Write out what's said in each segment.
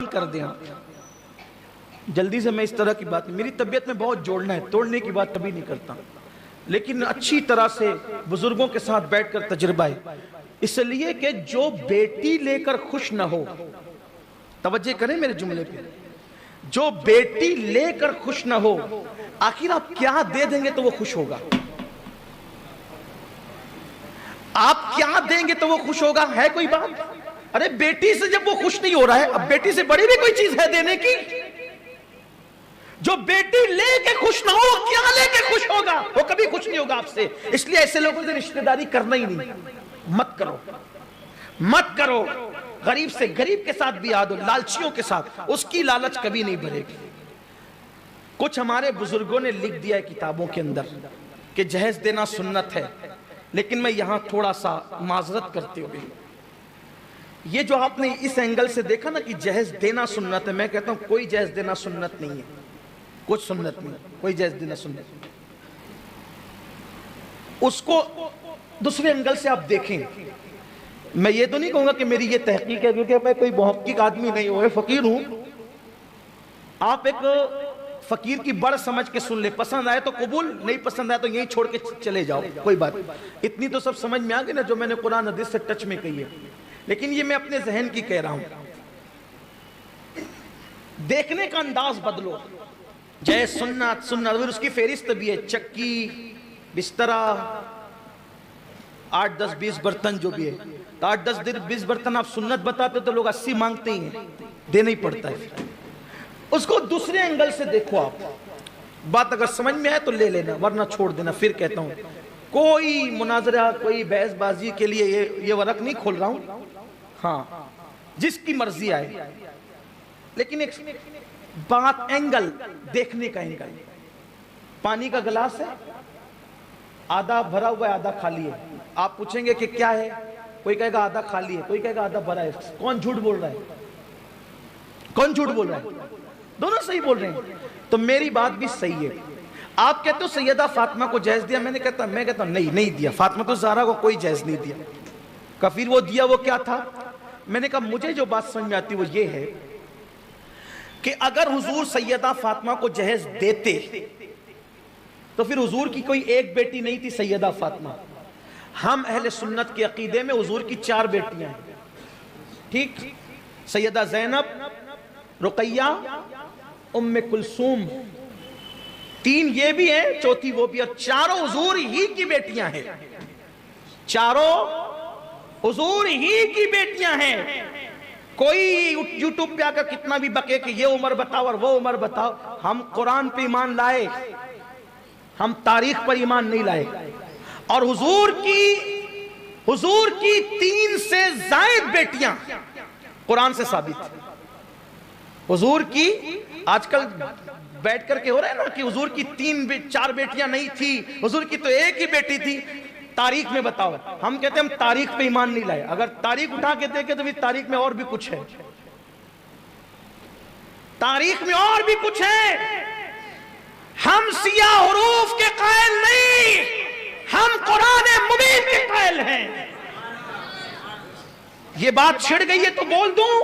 کر دیں آپ. جلدی سے میں اس طرح کی بات نہیں, میری طبیعت میں بہت جوڑنا ہے, توڑنے کی بات کبھی نہیں کرتا, لیکن اچھی طرح سے بزرگوں کے ساتھ بیٹھ کر تجربہ ہے. اس لیے کہ جو بیٹی لے کر خوش نہ ہو, توجہ کریں میرے جملے پہ, جو بیٹی لے کر خوش نہ ہو, آخر آپ کیا دے دیں گے تو وہ خوش ہوگا؟ آپ کیا دیں گے تو وہ خوش ہوگا؟ ہے کوئی بات؟ ارے بیٹی سے جب وہ خوش نہیں ہو رہا ہے, اب بیٹی سے بڑی بھی کوئی چیز ہے دینے کی؟ جو بیٹی لے کے خوش نہ ہو, کیا لے کے خوش ہوگا؟ وہ کبھی خوش نہیں ہوگا آپ سے. اس لیے ایسے لوگوں سے رشتہ داری کرنا ہی نہیں, مت کرو, مت کرو. غریب سے غریب کے ساتھ بھی عادل, لالچیوں کے ساتھ, اس کی لالچ کبھی نہیں بھرے گی. کچھ ہمارے بزرگوں نے لکھ دیا ہے کتابوں کے اندر کہ جہیز دینا سنت ہے, لیکن میں یہاں تھوڑا سا معذرت کرتے ہوئے, یہ جو آپ نے اس اینگل سے دیکھا نا کہ جہیز دینا سنت ہے, میں کہتا ہوں کوئی جہیز دینا سنت نہیں ہے, کچھ سنت نہیں, کوئی جہیز دینا سنت نہیں. اس کو دوسرے اینگل سے آپ دیکھیں. میں یہ تو نہیں کہوں گا کہ میری یہ تحقیق ہے, کیونکہ میں کوئی محقق آدمی نہیں ہوں, فقیر ہوں. آپ ایک فقیر کی بڑھ سمجھ کے سن لے, پسند آئے تو قبول, نہیں پسند آئے تو یہیں چھوڑ کے چلے جاؤ, کوئی بات. اتنی تو سب سمجھ میں آ گئی نا جو میں نے قرآن حدیث سے ٹچ میں کہی ہے, لیکن یہ میں اپنے ذہن کی کہہ رہا ہوں. دیکھنے کا انداز بدلو. جیسے سنت سنت, اس کی فہرست بھی ہے, چکی, بسترا, 8-10-20 برتن جو بھی ہے. 8-10-20 برتن آپ سنت بتاتے تو لوگ 80 مانگتے ہی ہیں, دینا ہی پڑتا ہے. اس کو دوسرے اینگل سے دیکھو آپ, بات اگر سمجھ میں آئے تو لے لینا, ورنہ چھوڑ دینا. پھر کہتا ہوں کوئی مناظرہ, کوئی بحث بازی کے لیے یہ ورق نہیں کھول رہا ہوں, ہاں جس کی مرضی آئے, لیکن ایک بات, اینگل, دیکھنے کا اینگل. پانی کا گلاس ہے, آدھا بھرا ہوا ہے آدھا خالی ہے. آپ پوچھیں گے کہ کیا ہے, کوئی کہے گا آدھا خالی ہے, کوئی کہے گا آدھا بھرا ہے. کون جھوٹ بول رہا ہے؟ کون جھوٹ بول رہا ہے؟ دونوں صحیح بول رہے ہیں. تو میری بات بھی صحیح ہے. آپ کہتے ہو سیدہ فاطمہ کو جہیز دیا, میں کہتا ہوں نہیں دیا. فاطمہ تو زہرا کو کوئی جہیز نہیں دیا. کفیر وہ دیا وہ کیا تھا؟ میں نے کہا مجھے جو بات سمجھ میں آتی وہ یہ ہے کہ اگر حضور سیدہ فاطمہ کو جہیز دیتے تو پھر حضور کی کوئی ایک بیٹی نہیں تھی سیدہ فاطمہ. ہم اہل سنت کے عقیدے میں حضور کی 4 بیٹیاں ہیں, ٹھیک؟ سیدہ زینب, رقیہ, ام کلثوم, 3 یہ بھی ہیں, چوتھی وہ بھی, اور چاروں حضور ہی کی بیٹیاں ہیں. چاروں حضور ہی کی بیٹیاں ہیں. کوئی یوٹیوب پہ آ کر کتنا بھی بکے کہ یہ عمر بتاؤ اور وہ عمر بتاؤ, ہم قرآن پہ ایمان لائے, ہم تاریخ پر ایمان نہیں لائے. اور حضور کی 3 سے زائد بیٹیاں قرآن سے ثابت ہیں. حضور کی, آج کل بیٹھ کر کے ہو رہا ہے نا کہ حضور کی 3-4 بیٹیاں نہیں تھی, حضور کی تو ایک ہی بیٹی تھی. تاریخ میں بتاؤ. ہم کہتے ہیں ہم تاریخ پہ ایمان نہیں لائے. اگر تاریخ اٹھا کے دیکھیں تو بھی تاریخ میں اور بھی کچھ ہے, تاریخ میں اور بھی کچھ ہے. ہم سیاہ حروف کے قائل نہیں, ہم قرآن مبین کے قائل ہیں. یہ بات چھڑ گئی ہے تو بول دوں,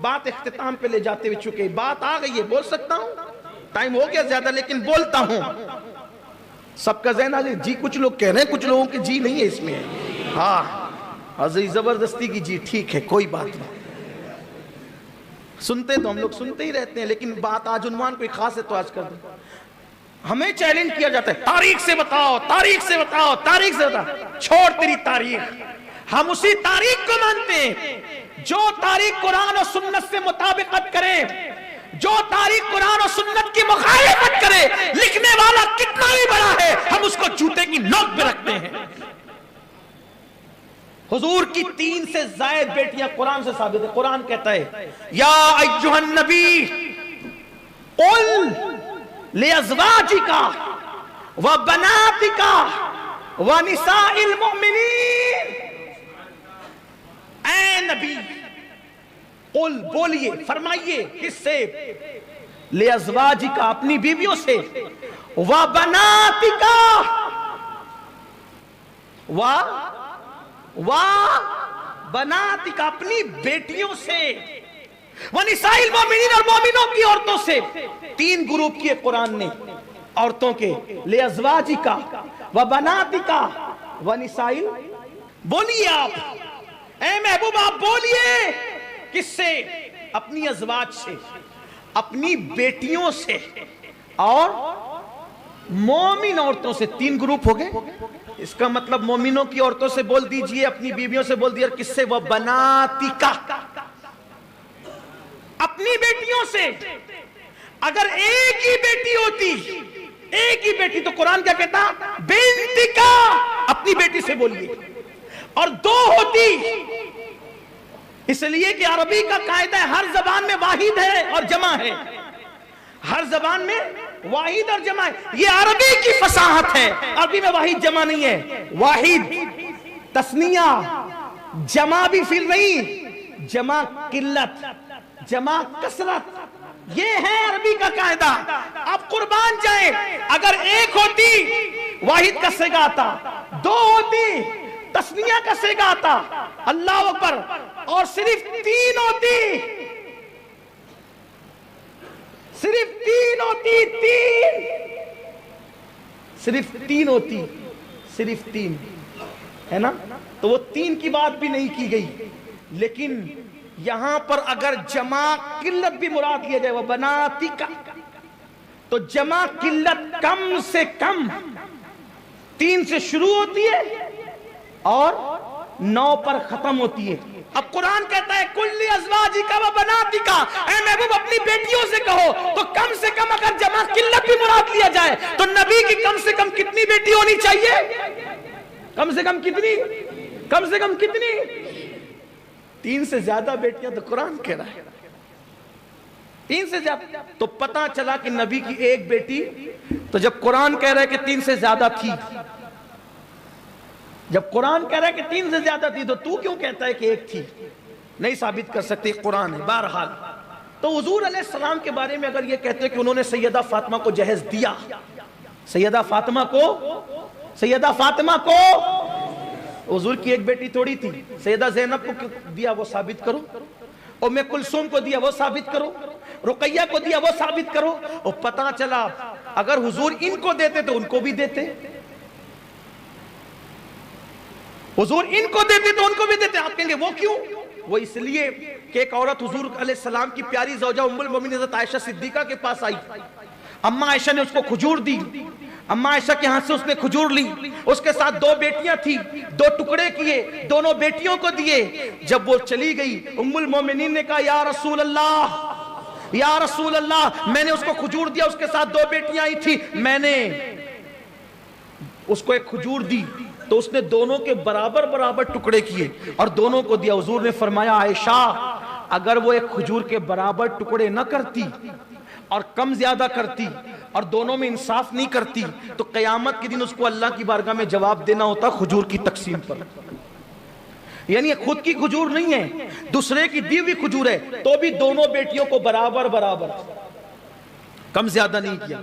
بات اختتام پہ لے جاتے ہوئے, چکے بات آ گئی ہے, بول سکتا ہوں, ٹائم ہو گیا زیادہ لیکن بولتا ہوں. سب کا ذہن آگے جی, کچھ لوگ کہہ رہے ہیں, کچھ لوگوں کی جی نہیں ہے اس میں. ہاں زبردستی کی جی, ٹھیک ہے کوئی بات نہیں. سنتے تو ہم لوگ سنتے ہی رہتے ہیں, لیکن بات آج عنوان کوئی خاص ہے تو آج کر دیں. ہمیں چیلنج کیا جاتا ہے, تاریخ سے بتاؤ, تاریخ سے بتاؤ, تاریخ سے بتاؤ. چھوڑ تیری تاریخ, ہم اسی تاریخ کو مانتے ہیں جو تاریخ قرآن و سنت سے مطابقت کرے, جو تاریخ قرآن و سنت کی مخالفت کرے. لکھنے والا کتنا ہی بڑا ہے, ہم اس کو جوتے کی نوک پہ رکھتے ہیں. حضور کی 3 سے زائد بیٹیاں قرآن سے ثابت ہے. قرآن کہتا ہے یا ایھا النبی قل لازواجک وبناتک ونساء المؤمنین. اے نبی, قل بولیے, فرمائیے, کس سے؟ لازواجک, اپنی بیویوں سے, وبناتک, بناتک, اپنی بیٹیوں سے, وَنِسَاءِ الْمُؤْمِنِينَ اور مومنوں کی عورتوں سے 3 گروپ کیے قرآن نے عورتوں کے، لِأَزْوَاجِكَ وَبَنَاتِكَ وَنِسَاءِ. بولیے آپ اے محبوب، آپ بولیے کس سے؟ اپنی ازواج سے، اپنی بیٹیوں سے اور مومن عورتوں سے. 3 گروپ ہو گئے. اس کا مطلب مومنوں کی عورتوں سے بول دیجئے، اپنی بیویوں سے بول دیجئے، اور کس سے؟ وَبَنَاتِكَ، اپنی بیٹیوں سے. اگر ایک ہی بیٹی ہوتی، ایک ہی بیٹی، تو قرآن کیا کہتا؟ بنتِكَ، اپنی بیٹی سے بولیے. اور 2 ہوتی، اس لیے کہ عربی کا قاعدہ ہے ہر زبان میں واحد ہے اور جمع ہے. ہر زبان میں واحد اور جمع ہے. یہ عربی کی فصاحت ہے. عربی میں واحد جمع نہیں ہے. واحد تثنیہ، جمع بھی فعل نہیں، جمع قلت، جمع کثرت، یہ ہے عربی کا قاعدہ. آپ قربان جائیں، اگر ایک ہوتی واحد کا صیغہ آتا، 2 ہوتی تثنیہ کا صیغہ آتا، اللہ اکبر، اور صرف 3 ہوتی، صرف 3 ہوتی، 3 صرف 3 ہوتی، صرف 3 ہے نا، تو وہ 3 کی بات بھی نہیں کی گئی. لیکن یہاں پر اگر جمع قلت بھی مراد لیا جائے، وہ بناتِكَ، تو جمع قلت کم سے کم 3 سے شروع ہوتی ہے اور 9 پر ختم ہوتی ہے. اب قرآن کہتا ہے کُلِّ أَزْوَاجِكَ وَبَنَاتِكَ، اے محبوب اپنی بیٹیوں سے کہو. تو کم سے کم اگر جمع قلت بھی مراد لیا جائے تو نبی کی کم سے کم کتنی بیٹی ہونی چاہیے؟ کم سے کم کتنی؟ کم سے کم کتنی؟ 3 سے زیادہ بیٹیاں تو قرآن کہہ رہا ہے. 3 سے زیادہ. تو پتہ چلا کہ نبی کی ایک بیٹی، تو جب قرآن کہہ رہا ہے کہ 3 سے زیادہ تھی، جب قرآن کہہ رہا ہے کہ 3 سے زیادہ تھی، تو تو کیوں کہتا ہے کہ ایک تھی؟ نہیں ثابت کر سکتے، قرآن ہے. بہرحال تو حضور علیہ السلام کے بارے میں اگر یہ کہتے ہیں کہ انہوں نے سیدہ فاطمہ کو جہیز دیا، سیدہ فاطمہ کو حضور کی ایک بیٹی تھوڑی تھی. سیدہ زینب کو دیا، وہ ثابت کرو. ام کلثوم کو دیا، وہ ثابت کرو. رقیہ کو دیا، وہ ثابت کرو. اور پتہ چلا اگر حضور ان کو دیتے تو ان کو بھی دیتے، حضور ان کو دیتے تو ان کو بھی دیتے. آپ کہیں گے وہ کیوں؟ وہ اس لیے کہ ایک عورت حضور علیہ السلام کی پیاری زوجہ ام المومنین حضرت عائشہ صدیقہ کے پاس آئی. اماں عائشہ نے اس کو کھجور دی. اماں عائشہ کے ہاتھ سے اس نے کھجور لی. اس کے ساتھ 2 بیٹیاں تھی، 2 ٹکڑے کیے، دونوں بیٹیوں کو دیے. جب وہ چلی گئی ام المومنین نے کہا یا رسول اللہ، یا رسول اللہ، میں نے اس کو کھجور دیا، اس کے ساتھ 2 بیٹیاں آئی تھی، میں نے اس کو ایک کھجور دی تو اس نے دونوں کے برابر برابر ٹکڑے کیے اور دونوں کو دیا. حضور نے فرمایا عائشہ اگر وہ ایک کھجور کے برابر ٹکڑے نہ کرتی اور کم زیادہ کرتی اور دونوں میں انصاف نہیں کرتی تو قیامت کے دن اس کو اللہ کی بارگاہ میں جواب دینا ہوتا کھجور کی تقسیم پر. یعنی خود کی کھجور نہیں ہے، دوسرے کی دی ہوئی کھجور ہے، تو بھی دونوں بیٹیوں کو برابر برابر، کم زیادہ نہیں کیا.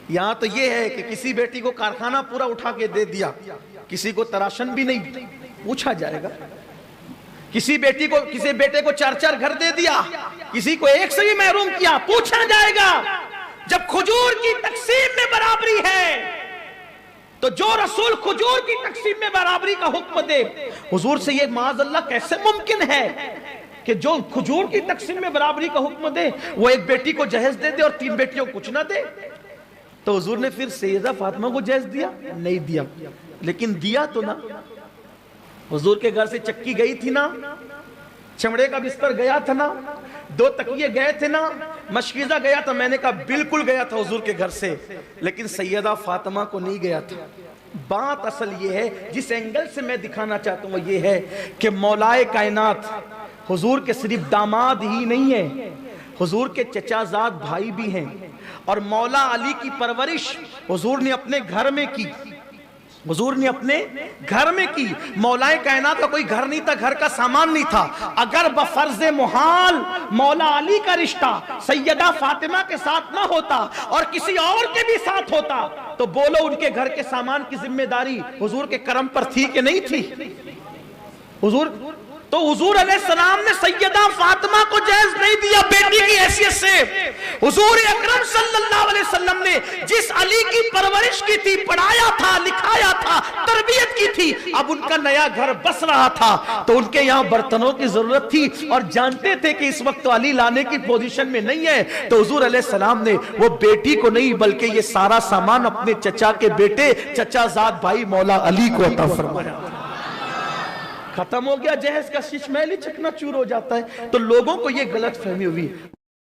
یہاں تو یہ ہے کہ کسی بیٹی کو کارخانہ پورا اٹھا کے دے دیا، کسی کو تراشن بھی نہیں پوچھا جائے گا. کسی بیٹے کو 4 گھر دے دیا، کسی کو 1 سے بھی محروم کیا، پوچھا جائے گا. جب کھجور کی تقسیم میں برابری ہے تو جو رسول کھجور کی تقسیم میں برابری کا حکم دے، حضور سے یہ معاذ اللہ کیسے ممکن ہے کہ جو کھجور کی تقسیم میں برابری کا حکم دے وہ ایک بیٹی کو جہیز دے دے اور 3 بیٹیوں کو کچھ نہ دے؟ تو حضور نے پھر سیدہ فاطمہ کو جہیز دیا؟ نہیں دیا. لیکن دیا تو نا، حضور کے گھر سے چکی گئی تھی نا، چمڑے کا بستر گیا تھا نا، 2 تکیے گئے تھے نا، مشکیزہ گیا تھا. میں نے کہا بالکل گیا تھا حضور کے گھر سے، لیکن سیدہ فاطمہ کو نہیں گیا تھا. بات اصل یہ ہے، جس اینگل سے میں دکھانا چاہتا ہوں وہ یہ ہے کہ مولائے کائنات حضور کے صرف داماد ہی نہیں ہے، حضور کے چچا زاد بھائی بھی ہیں. اور مولا علی کی پرورش حضور نے اپنے گھر میں کی، حضور نے اپنے گھر میں کی. مولا کائنات کا کوئی گھر نہیں تھا، گھر کا سامان نہیں تھا. اگر بفرض محال مولا علی کا رشتہ سیدہ فاطمہ کے ساتھ نہ ہوتا اور کسی اور کے بھی ساتھ ہوتا تو بولو ان کے گھر کے سامان کی ذمہ داری حضور کے کرم پر تھی کہ نہیں تھی؟ حضور تو حضور علیہ السلام نے سیدہ فاطمہ کو جہیز نہیں دیا بیٹی کی حیثیت سے. حضور اکرم صلی اللہ علیہ وسلم نے جس علی کی پرورش کی تھی، پڑھایا تھا، لکھایا تھا، تربیت کی تھی، اب ان کا نیا گھر بس رہا تھا تو ان کے یہاں برتنوں کی ضرورت تھی اور جانتے تھے کہ اس وقت تو علی لانے کی پوزیشن میں نہیں ہے، تو حضور علیہ السلام نے وہ بیٹی کو نہیں بلکہ یہ سارا سامان اپنے چچا کے بیٹے چچا زاد بھائی مولا علی کو عطا فرمایا. ختم ہو گیا جہیز کا شش محل ہی چکنا چور ہو جاتا ہے. تو لوگوں کو یہ غلط فہمی ہوئی.